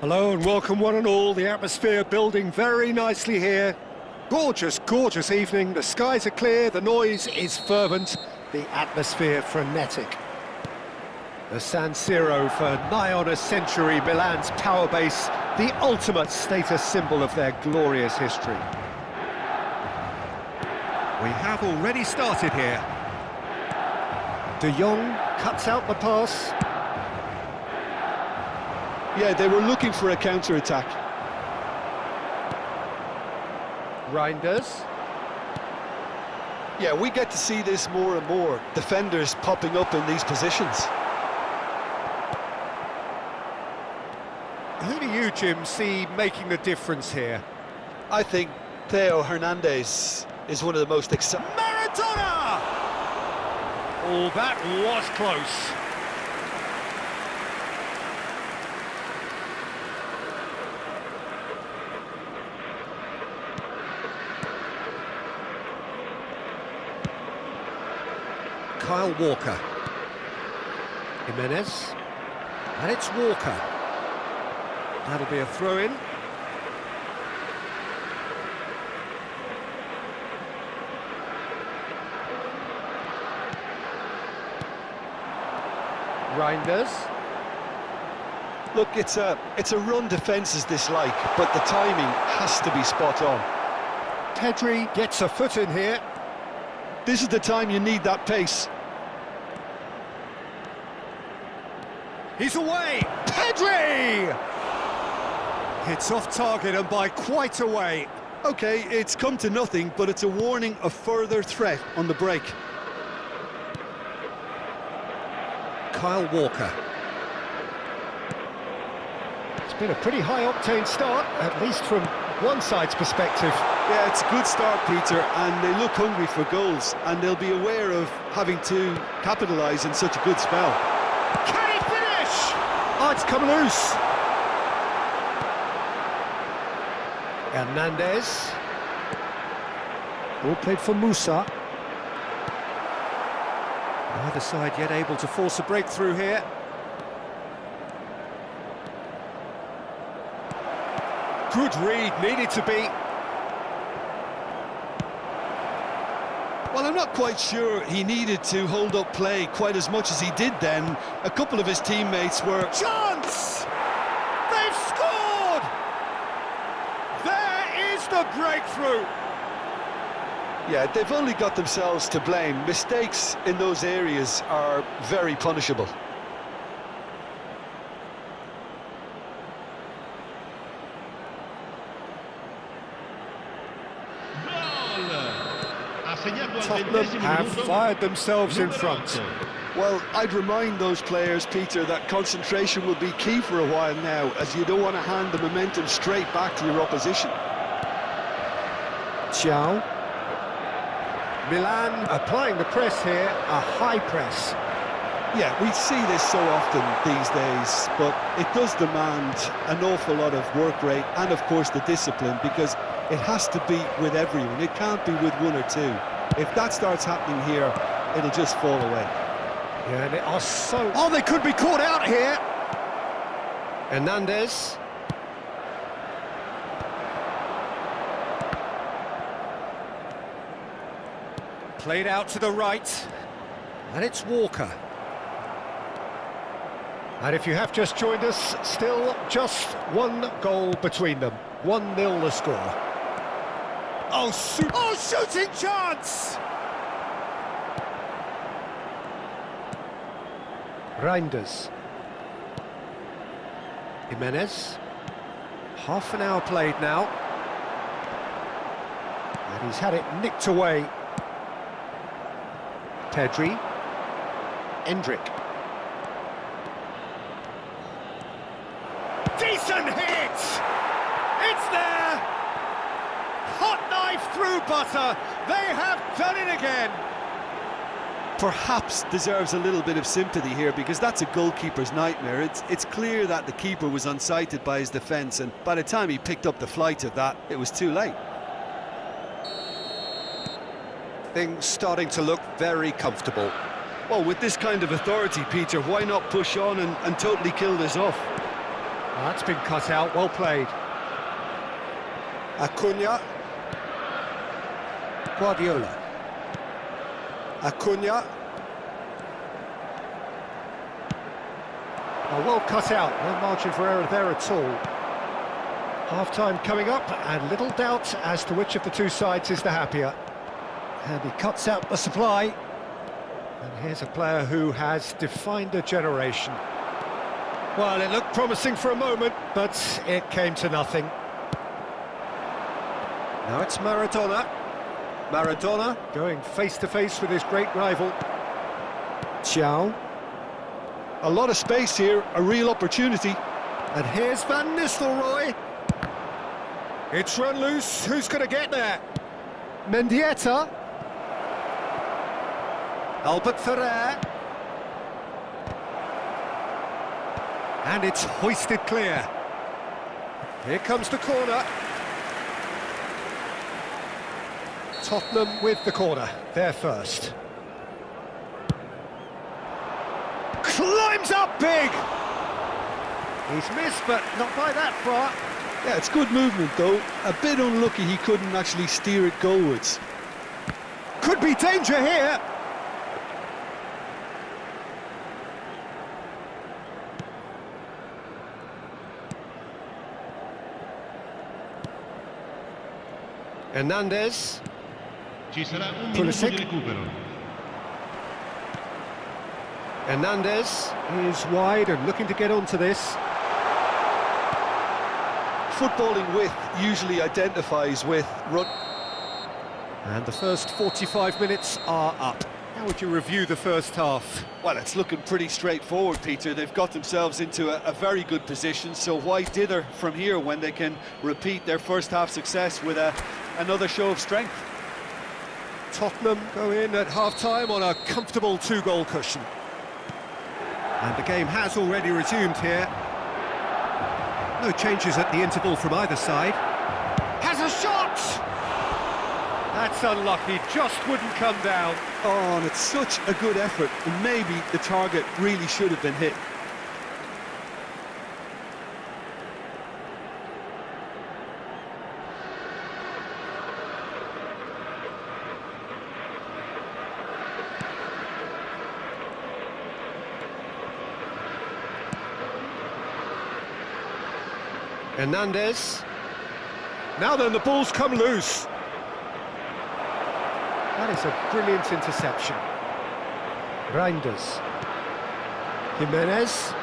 Hello and welcome one and all. The atmosphere building very nicely here. Gorgeous, gorgeous evening. The skies are clear, the noise is fervent, the atmosphere frenetic. The San Siro for nigh on a century, Milan's power base, the ultimate status symbol of their glorious history. We have already started here. De Jong cuts out the pass. Yeah, they were looking for a counter-attack. Reinders. Yeah, we get to see this more and more. Defenders popping up in these positions. Who do you, Jim, see making the difference here? I think Theo Hernandez is one of the most exciting. Maradona! Oh, that was close. Kyle Walker. Jimenez. And it's Walker. That'll be a throw-in. Reinders. Look, it's a run defence is dislike, but the timing has to be spot on. Pedri gets a foot in here. This is the time you need that pace. He's away! Pedri! Hits off target and by quite a way. Okay, it's come to nothing, but it's a warning of further threat on the break. Kyle Walker. It's been a pretty high-octane start, at least from one side's perspective. Yeah, it's a good start, Peter, and they look hungry for goals, and they'll be aware of having to capitalise in such a good spell. Can he finish? Oh, it's come loose. Hernandez. All played for Musa. Neither side yet able to force a breakthrough here. Good read, needed to be. Well, I'm not quite sure he needed to hold up play quite as much as he did then. A couple of his teammates were... Chance! They've scored! There is the breakthrough! Yeah, they've only got themselves to blame. Mistakes in those areas are very punishable. Tottenham have fired themselves in front. Well, I'd remind those players, Peter, that concentration will be key for a while now, as you don't want to hand the momentum straight back to your opposition. Ciao. Milan applying the press here, a high press. Yeah, we see this so often these days, but it does demand an awful lot of work rate and, of course, the discipline, because it has to be with everyone. It can't be with one or two. If that starts happening here, it'll just fall away. Yeah, they are so... Oh, they could be caught out here! Hernandez. Played out to the right. And it's Walker. And if you have just joined us, still just one goal between them. 1-0 the score. Oh, shooting chance! Reinders. Jimenez. Half an hour played now. And he's had it nicked away. Pedri. Endrick. Decent hit! It's there! Hot knife through butter. They have done it again. Perhaps deserves a little bit of sympathy here, because that's a goalkeeper's nightmare. It's clear that the keeper was unsighted by his defence, and by the time he picked up the flight of that, it was too late. Things starting to look very comfortable. Well, with this kind of authority, Peter, why not push on and totally kill this off? That's been cut out, well played. Acuna. Guardiola. Acuna. Oh, well cut out, no margin for error there at all. Half-time coming up, and little doubt as to which of the two sides is the happier. And he cuts out the supply. And here's a player who has defined a generation. Well, it looked promising for a moment, but it came to nothing. Now it's Maradona. Maradona. Going face-to-face with his great rival. Ciao. A lot of space here, a real opportunity. And here's Van Nistelrooy. It's run loose, who's going to get there? Mendieta. Albert Ferrer. And it's hoisted clear. Here comes the corner. Tottenham with the corner, they're first. Climbs up big! He's missed, but not by that far. Yeah, it's good movement though. A bit unlucky he couldn't actually steer it goalwards. Could be danger here. Hernandez. Ci sarà un minuto Pulisic. di recupero. Hernandez is wide and looking to get onto this. Footballing width usually identifies with run. And the first 45 minutes are up. How would you review the first half? Well, it's looking pretty straightforward, Peter. They've got themselves into a very good position, so why dither from here when they can repeat their first half success with another show of strength? Tottenham go in at half-time on a comfortable two-goal cushion. And the game has already resumed here. No changes at the interval from either side. Has a shot! That's unlucky, just wouldn't come down. Oh, and it's such a good effort, and maybe the target really should have been hit. Hernandez. Now then, the ball's come loose. That is a brilliant interception. Reinders. Jimenez.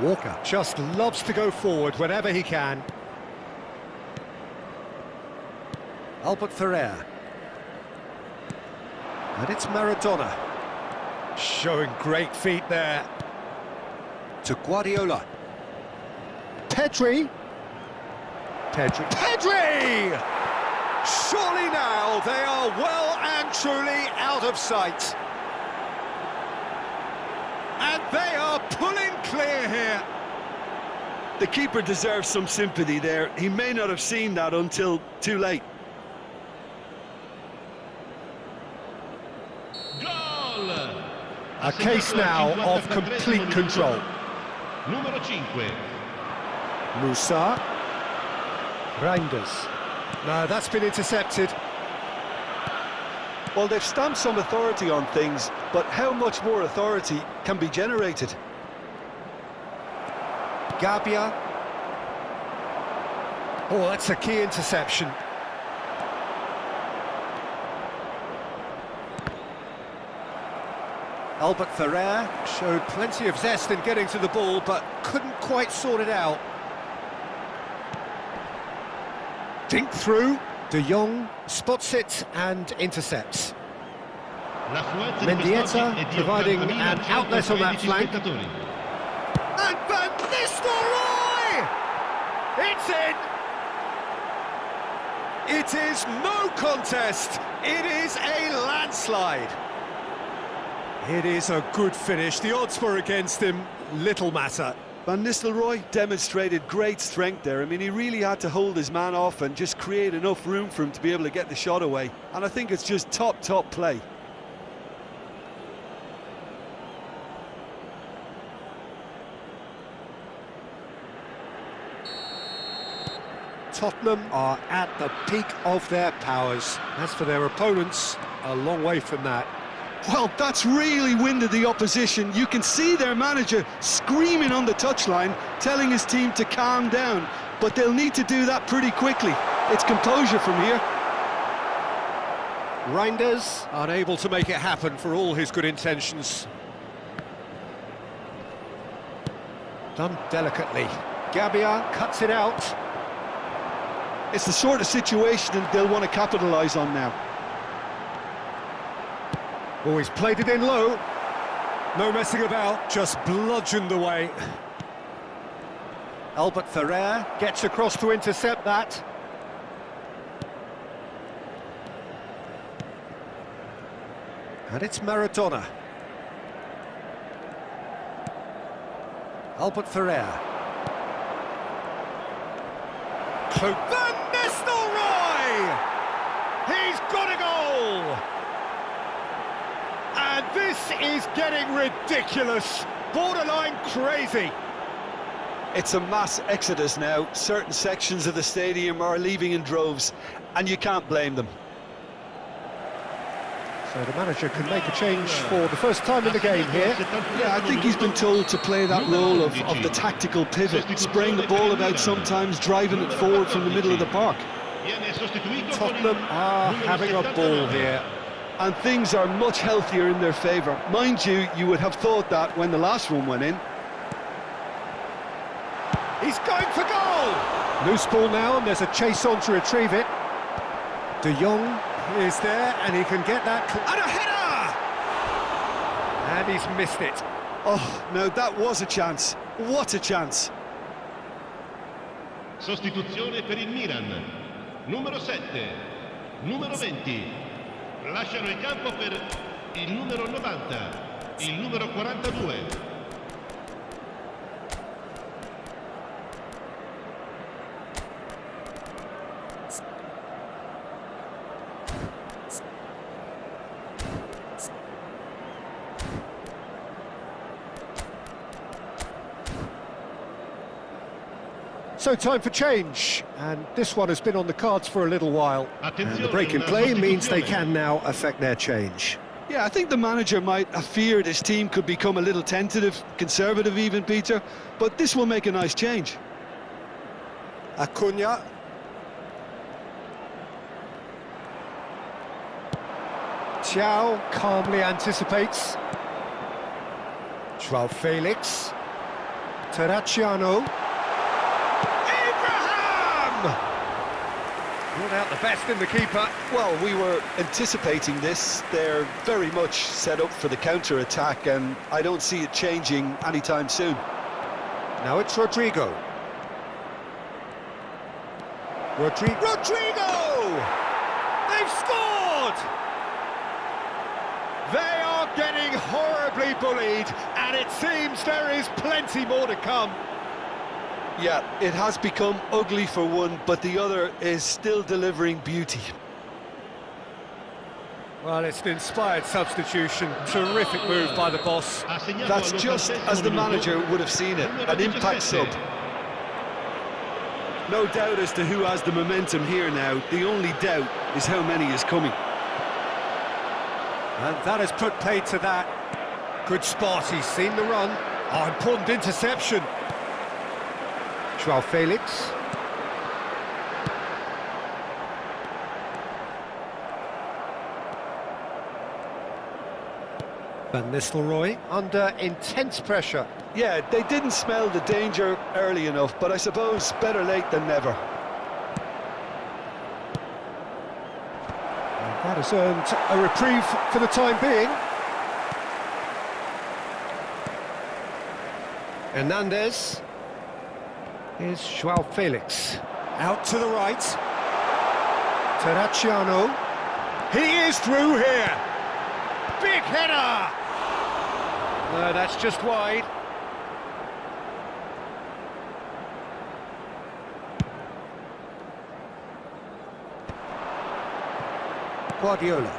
Walker just loves to go forward whenever he can. Albert Ferrer. And it's Maradona. Showing great feet there. To Guardiola. Pedri. Pedri! Surely now they are well and truly out of sight. And they are pulling clear here. The keeper deserves some sympathy there. He may not have seen that until too late. Goal! A case now of complete control. Numero 5. Musa. Reinders. No, that's been intercepted. Well, they've stamped some authority on things, but how much more authority can be generated? Gabia. Oh, that's a key interception. Albert Ferrer showed plenty of zest in getting to the ball, but couldn't quite sort it out. Dink through. De Jong spots it and intercepts. Mendieta providing an outlet on that flank. And Van Nistelrooy! It's in! It is no contest. It is a landslide. It is a good finish. The odds were against him. Little matter. Van Nistelrooy demonstrated great strength there. I mean, he really had to hold his man off and just create enough room for him to be able to get the shot away. And I think it's just top play. Tottenham are at the peak of their powers. As for their opponents, a long way from that. Well, that's really winded the opposition. You can see their manager screaming on the touchline, telling his team to calm down. But they'll need to do that pretty quickly. It's composure from here. Reinders unable to make it happen for all his good intentions. Done delicately. Gabbia cuts it out. It's the sort of situation that they'll want to capitalise on now. Oh, he's played it in low. No messing about, just bludgeoned away. Albert Ferrer gets across to intercept that. And it's Maradona. Albert Ferrer. Van Nistelrooy! He's got a goal! And this is getting ridiculous, borderline crazy. It's a mass exodus now. Certain sections of the stadium are leaving in droves, and you can't blame them. So the manager can make a change for the first time in the game here. Yeah, I think he's been told to play that role of the tactical pivot, spraying the ball about sometimes, driving it forward from the middle of the park. Tottenham are having a ball here. And things are much healthier in their favour. Mind you, you would have thought that when the last one went in. He's going for goal! Loose ball now, and there's a chase on to retrieve it. De Jong is there, and he can get that... And a header! And he's missed it. Oh, no, that was a chance. What a chance. Sostituzione per il Milan. Numero 7, numero 20. Lasciano il campo per il numero 90, il numero 42. So time for change, and this one has been on the cards for a little while. And the break in play means they can now affect their change. Yeah, I think the manager might have feared his team could become a little tentative, conservative even, Peter, but this will make a nice change. Acuna. Thiaw calmly anticipates. João Felix. Terracciano. Ruled out the best in the keeper. Well, we were anticipating this. They're very much set up for the counter-attack, and I don't see it changing anytime soon. Now it's Rodrigo. Rodrigo! They've scored! They are getting horribly bullied, and it seems there is plenty more to come. Yeah, it has become ugly for one, but the other is still delivering beauty. Well, it's an inspired substitution. Terrific move by the boss. That's just as the manager would have seen it, an impact sub. No doubt as to who has the momentum here now. The only doubt is how many is coming. And that has put paid to that. Good spot, he's seen the run. Oh, important interception. João Felix. Van Nistelrooy under intense pressure. Yeah, they didn't smell the danger early enough, but I suppose better late than never. And that has earned a reprieve for the time being. Hernandez. Here's João Felix. Out to the right. Terracciano. He is through here. Big header! No, that's just wide. Guardiola.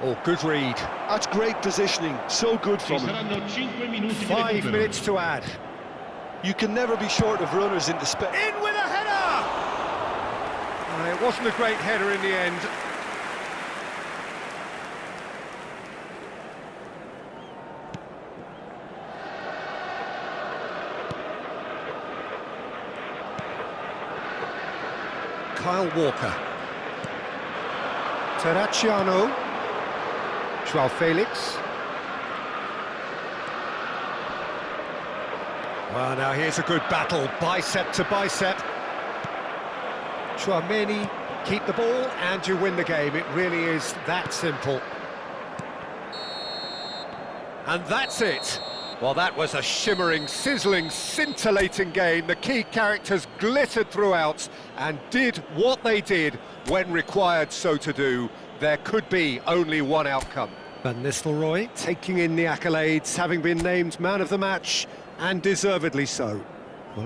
Oh, good read. That's great positioning. So good from him. 5 minutes to add. You can never be short of runners into space. In with a header! It wasn't a great header in the end. Kyle Walker. Terracciano. Joao Felix. Well, now here's a good battle, bicep to bicep. Chouameni, keep the ball and you win the game. It really is that simple. And that's it. Well, that was a shimmering, sizzling, scintillating game. The key characters glittered throughout and did what they did when required so to do. There could be only one outcome. Van Nistelrooy taking in the accolades, having been named man of the match, and deservedly so.